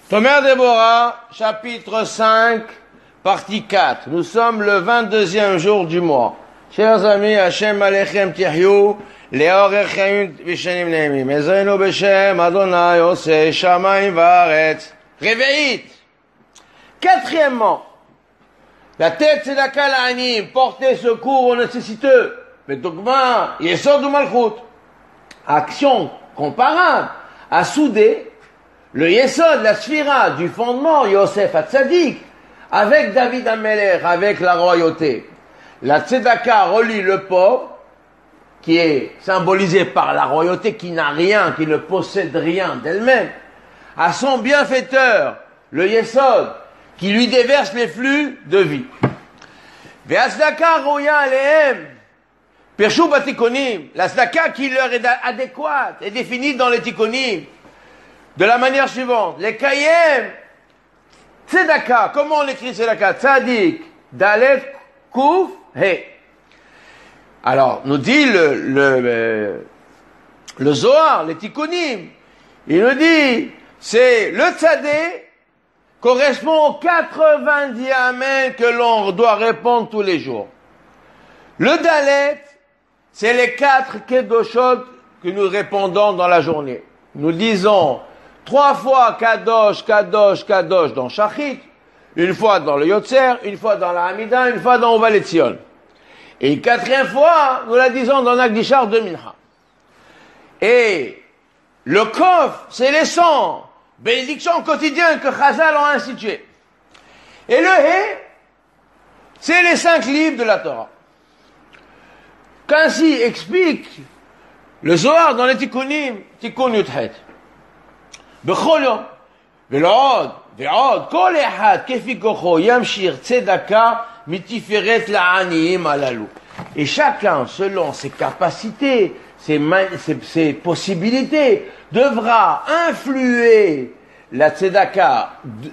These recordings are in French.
Tomer Déborah, chapitre 5, partie 4. Nous sommes le 22e jour du mois. Chers amis, Hashem Alechem Tihyou, Leorechem Vishanim Neimim, Ezreinu Beshem, Adonai, Oseh, Shamayim Vaaretz. Réveillite. Quatrièmement, la tête c'est la Kalanim, porter secours aux nécessiteux. Mais Dogma, Yesod ou Malchut. Action comparable à souder le Yesod, la Sphira, du fondement, Yosef Hatzadik, avec David Amelech, avec la royauté. La Tzedaka relie le pauvre, qui est symbolisé par la royauté, qui n'a rien, qui ne possède rien d'elle-même, à son bienfaiteur, le Yesod, qui lui déverse les flux de vie. Ve'azdaka roya alehem, Pirshu batikonim, la tzedaka qui leur est adéquate, est définie dans les tikkonim, de la manière suivante. Les kayem, tzedaka, comment on écrit tzedaka? Tzadik, dalet, kouf, he. Alors, nous dit le Zohar, les tikkonim, il nous dit, c'est le tzadé, correspond aux 90 amens que l'on doit répondre tous les jours. Le dalet, c'est les 4 kedoshot que nous répondons dans la journée. Nous disons 3 fois kadosh, kadosh, kadosh dans Shachit, une fois dans le Yotzer, une fois dans la Hamida, une fois dans Uva Letzion. Et une 4e fois, nous la disons dans Nagdishar de Mincha. Et le Kof, c'est les 100 bénédictions quotidiennes que Chazal ont instituées. Et le He, c'est les 5 livres de la Torah. Qu'ainsi explique le Zohar dans les Tikkunim, Tikkun Yudhet. Bechol yom, ve'l'od, kol echad, kefi kocho, yamshir tzedaka, mitiferet la'aniyim alalou. Et chacun, selon ses capacités, ses possibilités, devra influer la tzedaka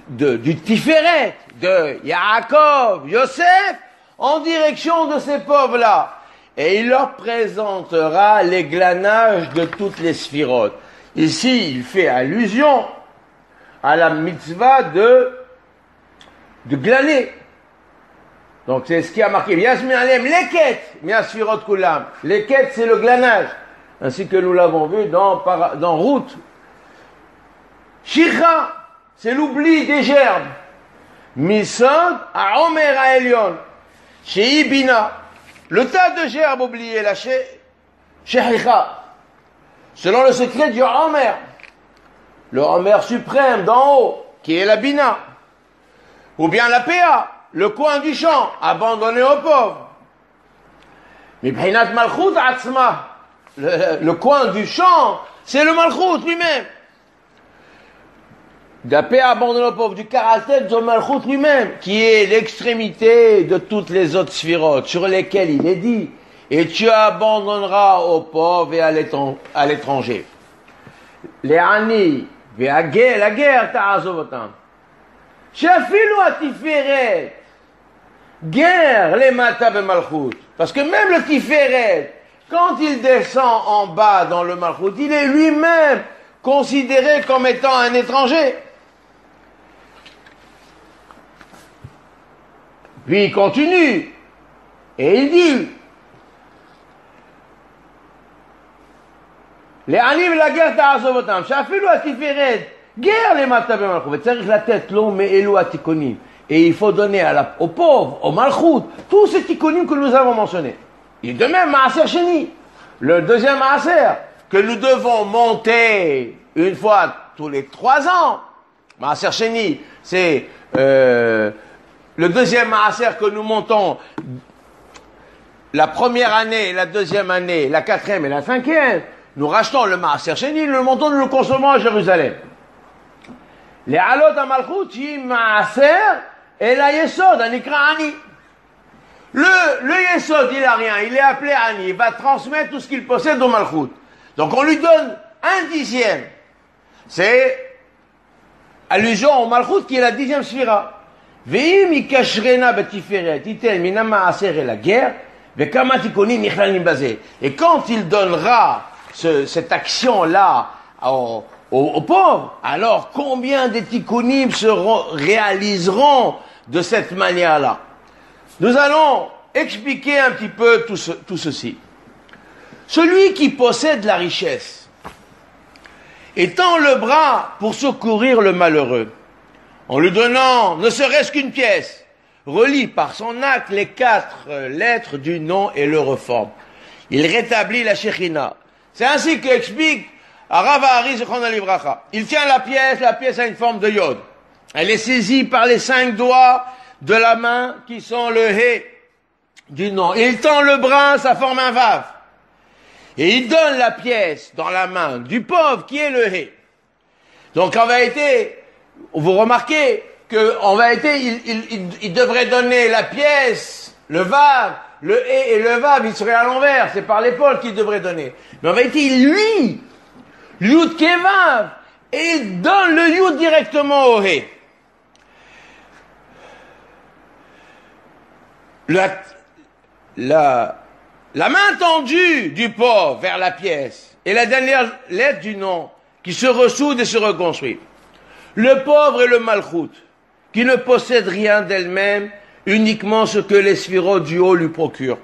du Tiferet, de Yaakov, Yosef, en direction de ces pauvres-là. Et il leur présentera les glanages de toutes les sphirotes. Ici, il fait allusion à la mitzvah de glaner. Donc, c'est ce qui a marqué. Yasmi alem leket, mia sphirot kulam. Leket, c'est le glanage. Ainsi que nous l'avons vu dans Ruth. Shicha, c'est l'oubli des gerbes. Misod a Omer a Elion. Shei Bina. Le tas de gerbes oubliées, la Shechicha, selon le secret du Homer, le Homer suprême d'en haut, qui est la Bina, ou bien la Péa, le coin du champ, abandonné aux pauvres. Mais Bhinat Malchut Atzma, le coin du champ, c'est le Malchut lui-même. La Péa abandonnée aux pauvres, du caractère de Malchut lui-même, qui est l'extrémité de toutes les autres sphirotes, sur lesquelles il est dit, et tu abandonneras aux pauvres et à l'étranger. Les Ani, la guerre, ta'azovotam. Shafilu atiferet, guerre, les mata be Malchut. Parce que même le Tiferet, quand il descend en bas dans le Malchut, il est lui-même considéré comme étant un étranger. Puis il continue, et il dit, les anim la guerre ta'azovotam, shafilu atiferet, guerre les matabé malchut, tzarich la tête l'homme et elu atikonim. Et il faut donner aux pauvres, aux malchut, tous ces tikonim que nous avons mentionnés. Et de même, Maaser Sheni, le deuxième Maaser, que nous devons monter une fois tous les 3 ans. Maaser Sheni, c'est le deuxième Maaser que nous montons la première année, la deuxième année, la 4e et la 5e. Nous rachetons le Maaser Sheni, nous le montons, nous le consommons à Jérusalem. Les Alot Amalchut, Yim Maaser et la Yesod, Anikra Ani. Le Yesod, il a rien, il est appelé Ani, il va transmettre tout ce qu'il possède au Malchut. Donc on lui donne 1/10. C'est allusion au Malchut qui est la 10e sphira. Ve'im ikashrena betiferet, itel mina maaser et la guerre, ve'kama tikonim nichlalim bazé. Et quand il donnera cette action-là aux aux pauvres. Alors, combien des tikkunim réaliseront de cette manière-là? Nous allons expliquer un petit peu tout ceci. Celui qui possède la richesse étend le bras pour secourir le malheureux, en lui donnant ne serait-ce qu'une pièce, relie par son acte les 4 lettres du nom et le reforme. Il rétablit la Shekhinah. C'est ainsi qu'explique Rav Ahari Zichrono Livracha. Il tient la pièce a une forme de yod. Elle est saisie par les 5 doigts de la main qui sont le hé du nom. Il tend le bras, ça forme un vav. Et il donne la pièce dans la main du pauvre qui est le hé. Donc en vérité, vous remarquez qu'en vérité, il devrait donner la pièce, le vav, le hé et le vav, il serait à l'envers. C'est par l'épaule qu'il devrait donner. Mais en vérité, il lit l'yud kevav et il donne le yud directement au hé. La main tendue du pauvre vers la pièce et la dernière lettre du nom qui se ressoude et se reconstruit. Le pauvre est le malchout qui ne possède rien d'elle-même, uniquement ce que les sphirotes du haut lui procurent.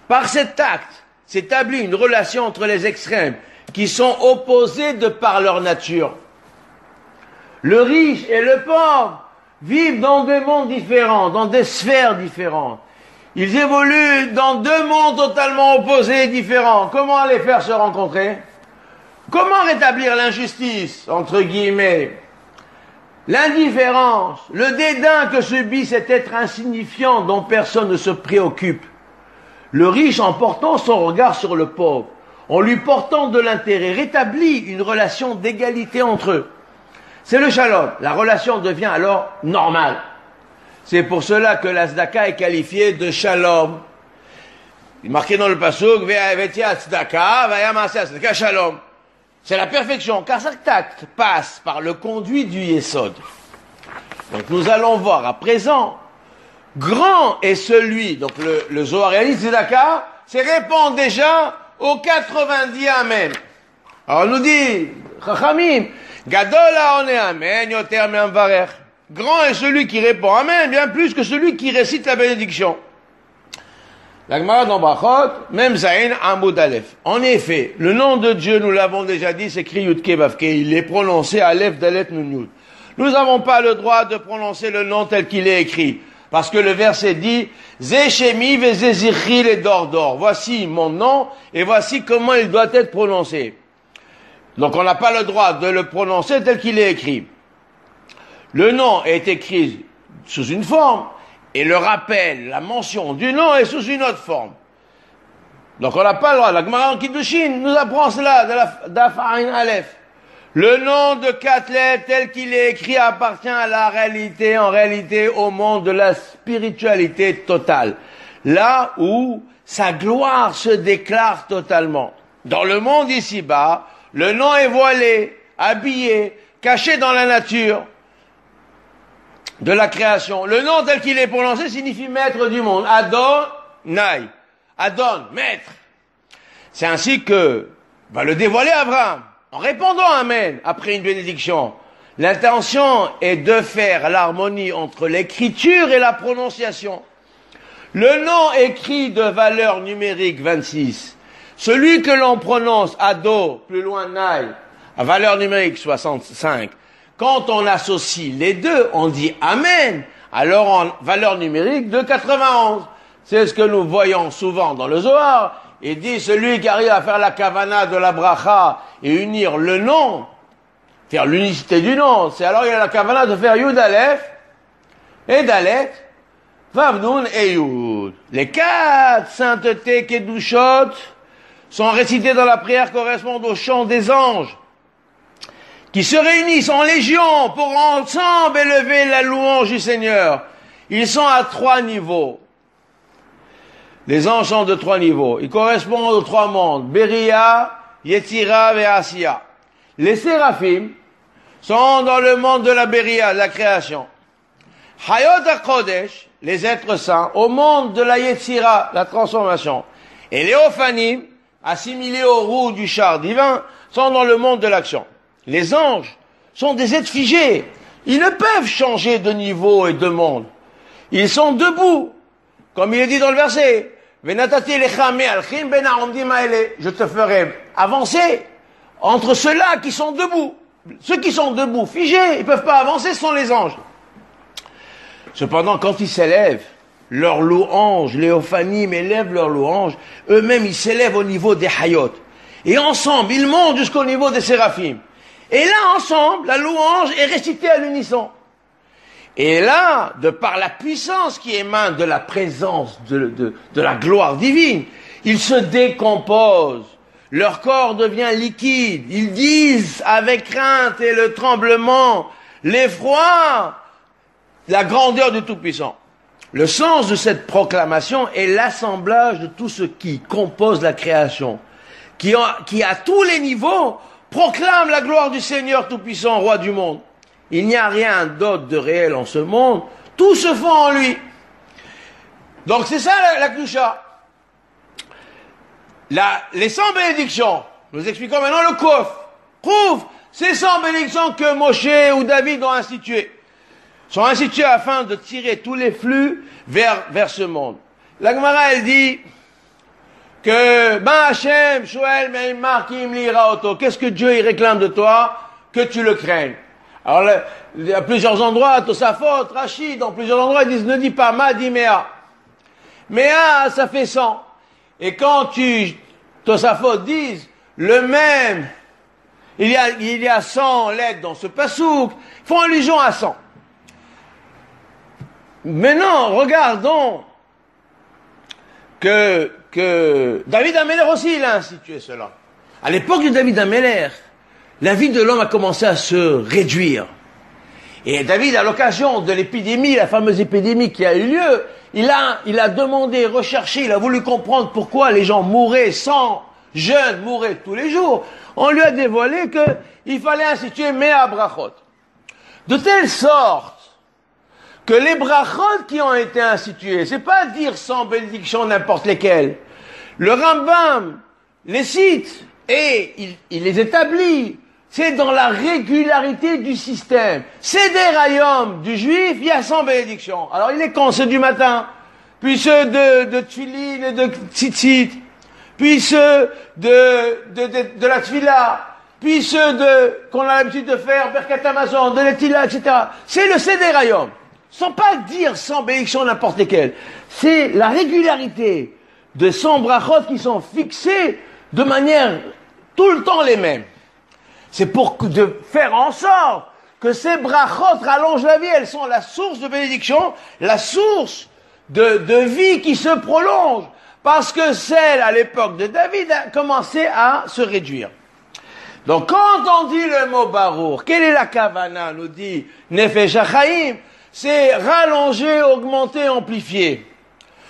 Par cet acte s'établit une relation entre les extrêmes qui sont opposés de par leur nature. Le riche et le pauvre vivent dans 2 mondes différents, dans des sphères différentes. Ils évoluent dans 2 mondes totalement opposés et différents. Comment les faire se rencontrer? Comment rétablir l'injustice, entre guillemets, l'indifférence, le dédain que subit cet être insignifiant dont personne ne se préoccupe? Le riche, en portant son regard sur le pauvre, en lui portant de l'intérêt, rétablit une relation d'égalité entre eux. C'est le shalom. La relation devient alors normale. C'est pour cela que la tzedaka est qualifiée de shalom. Il est marqué dans le pasuk, ve'avetia tzedaka, va'yamasa tzedaka shalom. C'est la perfection, car cet acte passe par le conduit du yesod. Donc nous allons voir à présent, grand est celui, donc le Zohar réalise tzedaka, c'est répond déjà aux 90 amen. Alors nous dit, chachamim, gadol ha'oneh amen, yoter me'amvarech. Grand est celui qui répond amen, bien plus que celui qui récite la bénédiction. La Gemara dans Brachot, même Zayin Amud Aleph. En effet, le nom de Dieu, nous l'avons déjà dit, s'écrit Yud-Ke Vav-Ke. Il est prononcé Aleph Dalet Nun Yud. Nous n'avons pas le droit de prononcer le nom tel qu'il est écrit. Parce que le verset dit, Ze Shemi ve Ze Zichri le Dordor. Voici mon nom et voici comment il doit être prononcé. Donc on n'a pas le droit de le prononcer tel qu'il est écrit. Le nom est écrit sous une forme et le rappel, la mention du nom est sous une autre forme. Donc on n'a pas le droit. La Gemara en Kiddushin nous apprend cela de la Daf Ayin Aleph. Le nom de 4 lettres tel qu'il est écrit appartient à la réalité, en réalité au monde de la spiritualité totale. Là où sa gloire se déclare totalement. Dans le monde ici-bas, le nom est voilé, habillé, caché dans la nature de la création. Le nom tel qu'il est prononcé signifie maître du monde. Adonai. Adon, maître. C'est ainsi que va le dévoiler Abraham, en répondant Amen, après une bénédiction. L'intention est de faire l'harmonie entre l'écriture et la prononciation. Le nom écrit de valeur numérique 26, celui que l'on prononce Ado, plus loin Naï, à valeur numérique 65, quand on associe les deux, on dit Amen, alors en valeur numérique de 91. C'est ce que nous voyons souvent dans le Zohar. Il dit, celui qui arrive à faire la kavana de la bracha et unir le nom, faire l'unicité du nom, c'est alors il a la kavana de faire Yud Aleph et Dalet, Vav Nun et Yud. Les 4 saintetés Kedushot sont récitées dans la prière correspondent au chant des anges, qui se réunissent en légion pour ensemble élever la louange du Seigneur. Ils sont à 3 niveaux. Les anges sont de 3 niveaux. Ils correspondent aux 3 mondes. Beria, Yetzira et Asiya. Les séraphim sont dans le monde de la Beria, de la création. Hayot HaKodesh, les êtres saints, au monde de la Yetzira, la transformation. Et les Ophanim, assimilés aux roues du char divin, sont dans le monde de l'action. les anges, sont des êtres figés. Ils ne peuvent changer de niveau et de monde. Ils sont debout, comme il est dit dans le verset. Je te ferai avancer entre ceux-là qui sont debout. Ceux qui sont debout, figés, ils ne peuvent pas avancer, ce sont les anges. Cependant, quand ils s'élèvent, leur louange, les Ophanim élèvent leur louange, eux-mêmes ils s'élèvent au niveau des Hayot. Et ensemble, ils montent jusqu'au niveau des Séraphim. Et là, ensemble, la louange est récitée à l'unisson. Et là, de par la puissance qui émane de la présence de la gloire divine, ils se décomposent. Leur corps devient liquide. Ils disent avec crainte et le tremblement, l'effroi, la grandeur du Tout-Puissant. Le sens de cette proclamation est l'assemblage de tout ce qui compose la création, qui à tous les niveaux proclame la gloire du Seigneur Tout-Puissant, Roi du monde. Il n'y a rien d'autre de réel en ce monde, tout se fond en lui. Donc c'est ça la Kedusha. Les 100 bénédictions, nous expliquons maintenant le Kof, prouve ces 100 bénédictions que Moshe ou David ont instituées. Sont instituées afin de tirer tous les flux vers ce monde. La Gemara, elle dit que Hashem, Shoel, Meimar, Kim, Lira, Oto. Qu'est-ce que Dieu il réclame de toi? Que tu le craignes. Alors, il y a plusieurs endroits, Tosafot, Rachid, dans plusieurs endroits, ils disent, ne dis pas Ma, dis Méa. Méa, ça fait 100. Et quand Tosafot disent, le même, il y a 100 lettres dans ce pasouk, font allusion à 100. Maintenant, regardons que David Améler aussi, il a institué cela. À l'époque de David Améler, la vie de l'homme a commencé à se réduire. Et David, à l'occasion de l'épidémie, la fameuse épidémie qui a eu lieu, il a demandé, recherché, il a voulu comprendre pourquoi les gens mouraient, 100 jeunes mouraient tous les jours. On lui a dévoilé qu'il fallait instituer Mea Brachot. De telle sorte que les brachot qui ont été institués, c'est pas dire 100 bénédictions n'importe lesquelles. Le Rambam les cite et il les établit. C'est dans la régularité du système. C'est des rayons du juif, il y a 100 bénédictions. Alors il est quand ceux du matin, puis ceux de Tfilin et de Tzitzit, puis ceux de la Tfila, puis ceux qu'on a l'habitude de faire, Berkat Amazon, de l'Etila, etc. C'est le Seder Hayom. Sans pas dire 100 bénédictions n'importe lesquelles. C'est la régularité de 100 brachot qui sont fixées de manière tout le temps les mêmes. C'est pour de faire en sorte que ces brachot rallongent la vie. Elles sont la source de bénédiction, la source de vie qui se prolonge. Parce que celle à l'époque de David a commencé à se réduire. Donc quand on dit le mot barour, quelle est la kavana? Nous dit Nefesh HaChaim. C'est rallonger, augmenter, amplifier.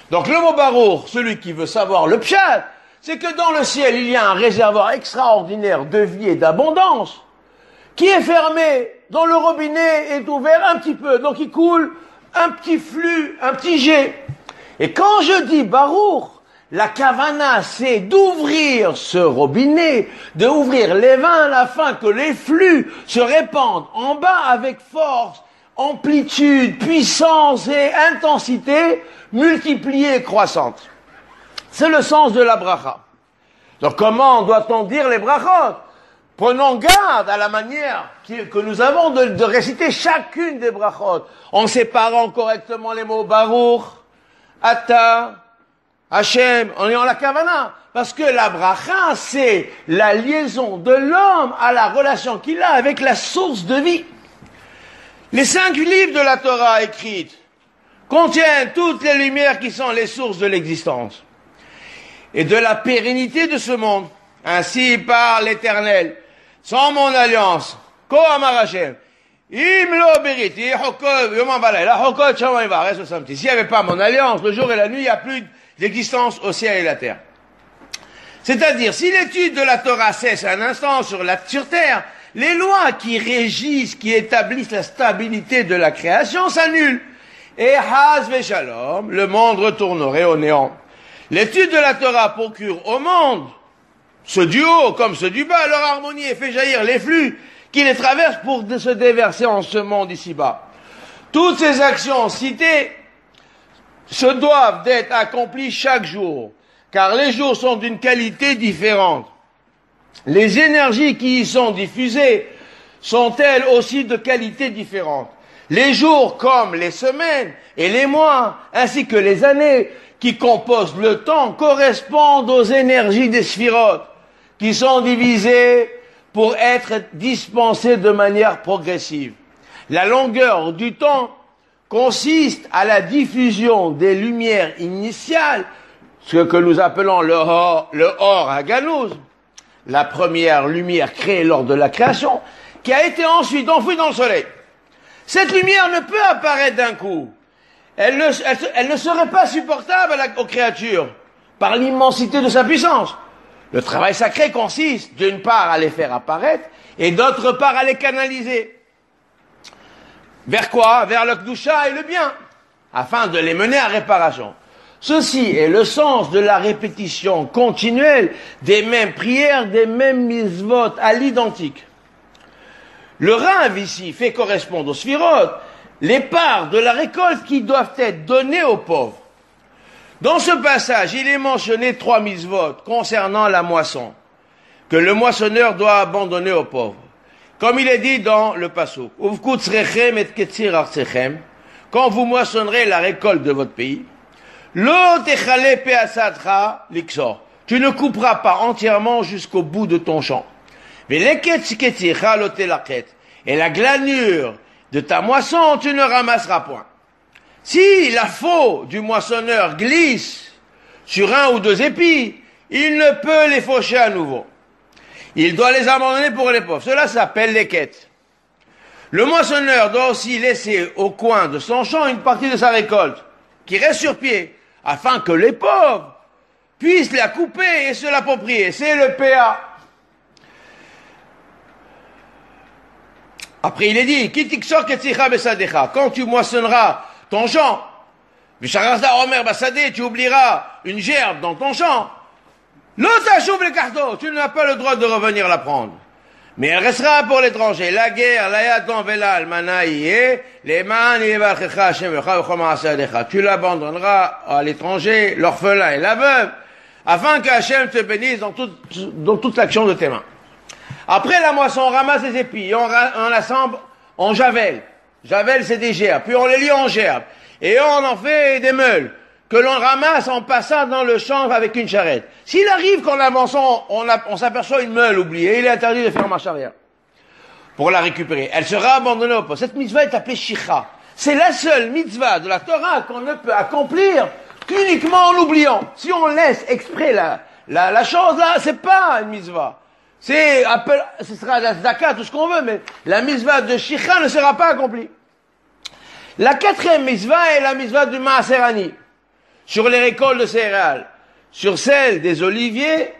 Donc le mot barour, celui qui veut savoir le pshat, c'est que dans le ciel, il y a un réservoir extraordinaire de vie et d'abondance qui est fermé, dont le robinet est ouvert un petit peu. Donc il coule un petit flux, un petit jet. Et quand je dis barour, la kavana, c'est d'ouvrir ce robinet, d'ouvrir les vannes afin que les flux se répandent en bas avec force, amplitude, puissance et intensité multipliée et croissante. C'est le sens de la bracha. Donc comment doit-on dire les brachot? Prenons garde à la manière que nous avons de réciter chacune des brachot, en séparant correctement les mots barour, ata, Hashem, en ayant la kavana. Parce que la bracha, c'est la liaison de l'homme à la relation qu'il a avec la source de vie. Les 5 livres de la Torah écrites contiennent toutes les lumières qui sont les sources de l'existence et de la pérennité de ce monde. Ainsi parle l'Éternel, sans mon alliance, Ko Amar Hashem, Im lo beriti, yom havalayla, hokol shamayim va'aretz v'samti. S'il n'y avait pas mon alliance, le jour et la nuit, il n'y a plus d'existence au ciel et la terre. C'est-à-dire, si l'étude de la Torah cesse un instant sur terre, les lois qui régissent, qui établissent la stabilité de la création s'annulent. Et haz v'shalom, le monde retournerait au néant. L'étude de la Torah procure au monde, ceux du haut comme ceux du bas, leur harmonie et fait jaillir les flux qui les traverse pour se déverser en ce monde ici-bas. Toutes ces actions citées se doivent d'être accomplies chaque jour, car les jours sont d'une qualité différente. Les énergies qui y sont diffusées sont elles aussi de qualité différente. Les jours comme les semaines et les mois, ainsi que les années qui composent le temps, correspondent aux énergies des sphirotes, qui sont divisées pour être dispensées de manière progressive. La longueur du temps consiste à la diffusion des lumières initiales, ce que nous appelons le Or Haganouz, la première lumière créée lors de la création, qui a été ensuite enfouie dans le soleil. Cette lumière ne peut apparaître d'un coup. Elle ne serait pas supportable aux créatures par l'immensité de sa puissance. Le travail sacré consiste d'une part à les faire apparaître et d'autre part à les canaliser. Vers quoi? Vers le Kedusha et le bien, afin de les mener à réparation. Ceci est le sens de la répétition continuelle des mêmes prières, des mêmes mitzvot à l'identique. Le Rav ici fait correspondre aux sphirotes les parts de la récolte qui doivent être données aux pauvres. Dans ce passage, il est mentionné 3 mitzvot concernant la moisson, que le moissonneur doit abandonner aux pauvres. Comme il est dit dans le pasuk, quand vous moissonnerez la récolte de votre pays, tu ne couperas pas entièrement jusqu'au bout de ton champ. Et la glanure de ta moisson, tu ne ramasseras point. Si la faux du moissonneur glisse sur 1 ou 2 épis, il ne peut les faucher à nouveau. Il doit les abandonner pour les pauvres. Cela s'appelle les quêtes. Le moissonneur doit aussi laisser au coin de son champ une partie de sa récolte, qui reste sur pied, afin que les pauvres puissent la couper et se l'approprier. C'est le PA. Après, il est dit, quand tu moissonneras ton champ, tu oublieras une gerbe dans ton champ, tu n'as pas le droit de revenir la prendre. Mais elle restera pour l'étranger. La guerre, tu l'abandonneras à l'étranger, l'orphelin et la veuve, afin que Hachem te bénisse dans toute l'action de tes mains. Après la moisson, on ramasse les épis, on assemble en javel. Javel, c'est des gerbes. Puis on les lie en gerbes. Et on en fait des meules que l'on ramasse en passant dans le champ avec une charrette. S'il arrive qu'en avançant, on s'aperçoit une meule oubliée, il est interdit de faire marche arrière pour la récupérer. Elle sera abandonnée au poste. Cette mitzvah est appelée shicha. C'est la seule mitzvah de la Torah qu'on ne peut accomplir qu'uniquement en oubliant. Si on laisse exprès la chose là, c'est pas une mitzvah. Ce sera la zakat, tout ce qu'on veut, mais la mitzvah de shicha ne sera pas accomplie. La 4e mitzvah est la mitzvah du maaser ani, sur les récoltes de céréales, sur celle des oliviers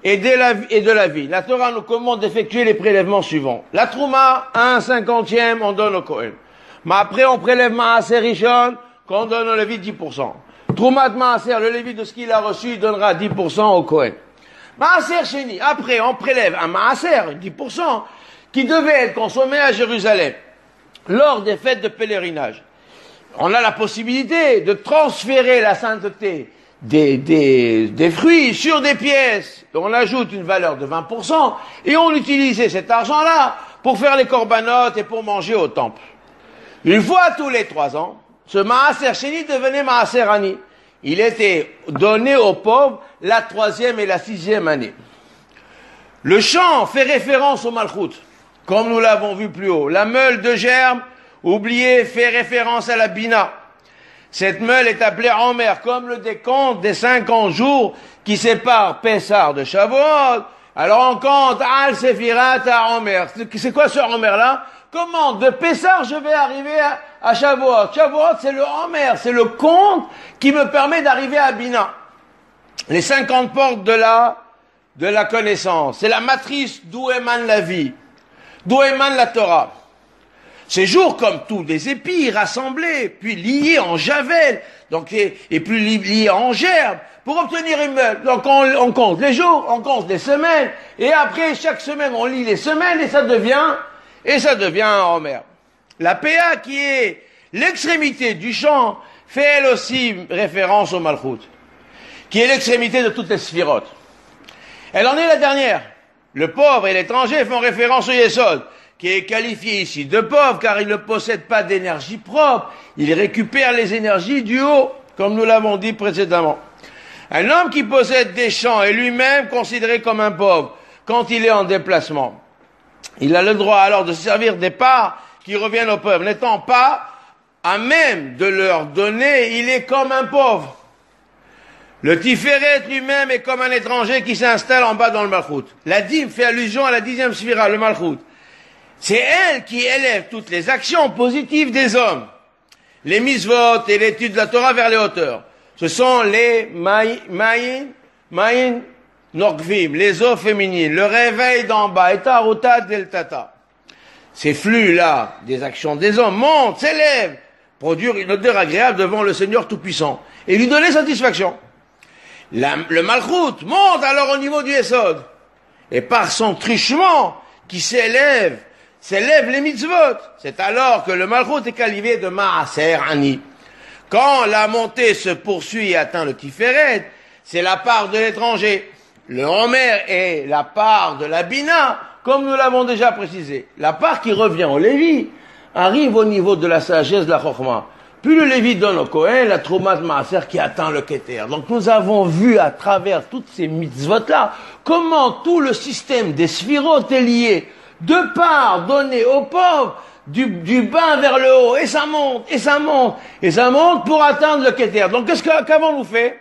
et de la vigne. La Torah nous commande d'effectuer les prélèvements suivants. La trouma, 1/50, on donne au Kohen. Mais après, on prélève maaser rishon, qu'on donne au Lévite 10%. Trouma de maaser, le Lévite de ce qu'il a reçu, il donnera 10% au Kohen. Maaser Sheni, après on prélève un maaser, 10%, qui devait être consommé à Jérusalem, lors des fêtes de pèlerinage. On a la possibilité de transférer la sainteté des fruits sur des pièces. On ajoute une valeur de 20%, et on utilisait cet argent-là pour faire les corbanotes et pour manger au temple. Une fois tous les 3 ans, ce maaser Sheni devenait maaser ani. Il était donné aux pauvres la 3e et la 6e année. Le chant fait référence au malchut, comme nous l'avons vu plus haut. La meule de gerbe, oubliée, fait référence à la bina. Cette meule est appelée Omer, comme le décompte des 50 jours qui séparent Pessah de Shavuot. Alors on compte Al Sefirat à Omer. C'est quoi ce Omer-là? Comment de Pessah je vais arriver à Shavuot? Shavuot, c'est le Omer, c'est le compte qui me permet d'arriver à Bina. Les 50 portes de la connaissance. C'est la matrice d'où émane la vie, d'où émane la Torah. Ces jours, comme tous des épis rassemblés, puis liés en javel, donc et puis liés en gerbe, pour obtenir une meule. Donc on compte les jours, on compte les semaines, et après chaque semaine on lit les semaines, et ça devient et ça devient un Homer. La PA, qui est l'extrémité du champ, fait elle aussi référence au Malchut, qui est l'extrémité de toutes les sphirotes. Elle en est la dernière. Le pauvre et l'étranger font référence au Yesod, qui est qualifié ici de pauvre car il ne possède pas d'énergie propre. Il récupère les énergies du haut, comme nous l'avons dit précédemment. Un homme qui possède des champs est lui-même considéré comme un pauvre quand il est en déplacement. Il a le droit alors de servir des parts qui reviennent aux pauvres. N'étant pas à même de leur donner, il est comme un pauvre. Le Tiferet lui-même est comme un étranger qui s'installe en bas dans le Malchut. La dîme fait allusion à la 10e sphira, le Malchut. C'est elle qui élève toutes les actions positives des hommes. Les mitzvot et l'étude de la Torah vers les hauteurs. Ce sont les maïn norgvim, les eaux féminines, le réveil d'en bas, et taruta deltata. Ces flux-là, des actions des hommes, montent, s'élèvent, produire une odeur agréable devant le Seigneur Tout-Puissant et lui donner satisfaction. Le Malchut monte alors au niveau du Yesod. Et par son truchement qui s'élève les mitzvot. C'est alors que le Malchut est qualifié de Maaser Ani. Quand la montée se poursuit et atteint le Tiferet, c'est la part de l'étranger. Le Homer est la part de la Bina, comme nous l'avons déjà précisé. La part qui revient au Lévi arrive au niveau de la sagesse de la Chokhmah. Puis le Lévi donne au Kohen la Troumat Maaser qui atteint le Keter. Donc nous avons vu à travers toutes ces mitzvot-là comment tout le système des Sphirot est lié. De part donner aux pauvres du bas vers le haut. Et ça monte, et ça monte, et ça monte pour atteindre le Keter. Donc qu'avons-nous fait?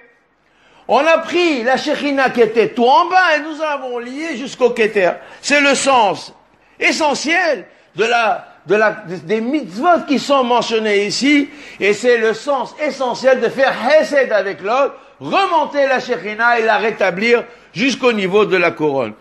On a pris la Shekhinah qui était tout en bas et nous avons lié jusqu'au Keter. C'est le sens essentiel des mitzvot qui sont mentionnés ici, et c'est le sens essentiel de faire Hesed avec l'autre, remonter la Shekhinah et la rétablir jusqu'au niveau de la couronne.